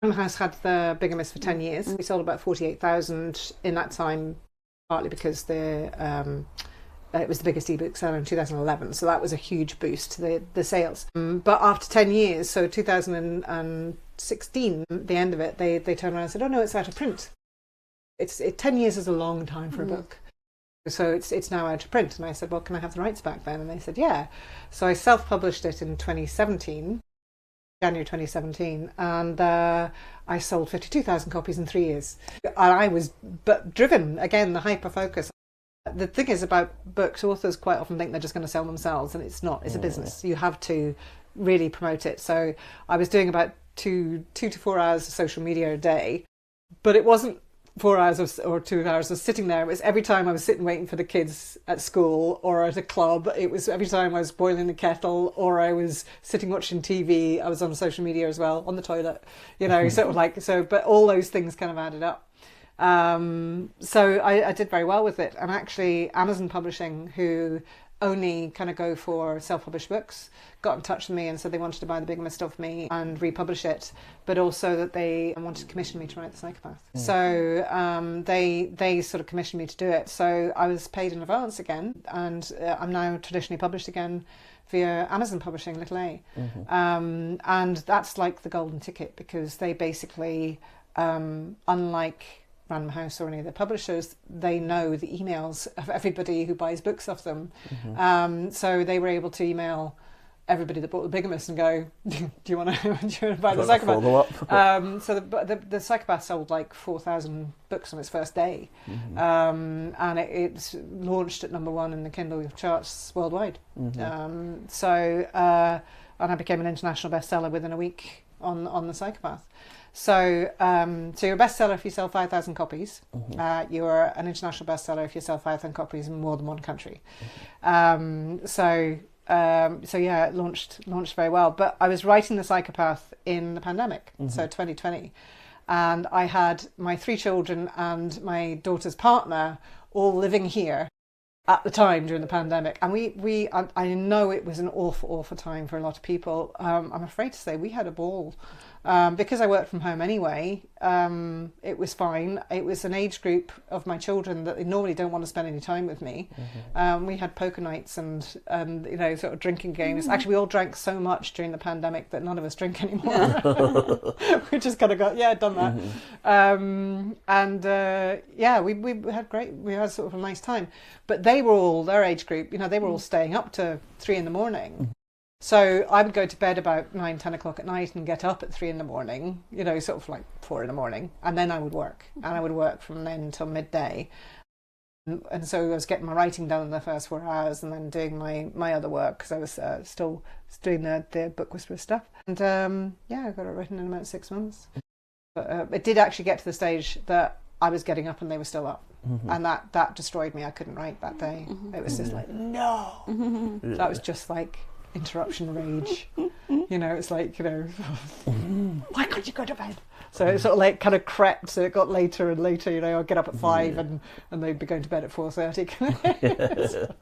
Random House had the bigamist for 10 years. We sold about 48,000 in that time, partly because it was the biggest ebook seller in 2011, so that was a huge boost to the sales. But after 10 years, so 2016, the end of it, they turned around and said, "Oh no, it's out of print." 10 years is a long time for a book. So it's now out of print. And I said, "Well, can I have the rights back then?" And they said, "Yeah." So I self-published it in 2017, January 2017, and I sold 52,000 copies in 3 years. And I was driven, again, the hyper-focus. The thing is about books, authors quite often think they're just going to sell themselves, and it's not. It's a business. You have to really promote it. So I was doing about 2 to 4 hours of social media a day, but it wasn't 4 hours or 2 hours of sitting there. It was every time I was sitting waiting for the kids at school or at a club. It was every time I was boiling the kettle or I was sitting watching TV. I was on social media as well, on the toilet, but all those things kind of added up. So I did very well with it. And actually Amazon Publishing, who only kind of go for self-published books, got in touch with me and said they wanted to buy The Bigamist of me and republish it, but also that they wanted to commission me to write The Psychopath. So they sort of commissioned me to do it. So I was paid in advance again, and I'm now traditionally published again via Amazon Publishing, little a. And that's like the golden ticket, because they basically, unlike Random House or any of the publishers, they know the emails of everybody who buys books off them. So they were able to email everybody that bought The Bigamist and go, do you want to buy The Psychopath? So the Psychopath sold like 4,000 books on its first day. And it's launched at #1 in the Kindle charts worldwide. And I became an international bestseller within a week on The Psychopath. So you're a bestseller if you sell 5,000 copies. You're an international bestseller if you sell 5,000 copies in more than one country. Yeah, it launched very well. But I was writing The Psychopath in the pandemic, so 2020, and I had my 3 children and my daughter's partner all living here at the time during the pandemic, and I know it was an awful time for a lot of people. I'm afraid to say we had a ball. Because I worked from home anyway, it was fine. It was an age group of my children that they normally don't want to spend any time with me. We had poker nights and sort of drinking games. Actually, we all drank so much during the pandemic that none of us drink anymore. We just kind of got, done that. We had sort of a nice time. But they were all, their age group, they were all staying up to 3 a.m. So I would go to bed about 9, 10 o'clock at night and get up at 3 a.m, sort of like 4 a.m. And then I would work. And I would work from then until midday. And so I was getting my writing done in the first 4 hours and then doing my other work, because I was still doing the Book Whisperer stuff. And I got it written in about 6 months. But it did actually get to the stage that I was getting up and they were still up. And that destroyed me. I couldn't write that day. It was just like, no. That was just like interruption rage. It's like, why can't you go to bed? So it sort of like kind of crept, so it got later and later, I'd get up at 5 and they'd be going to bed at 4:30.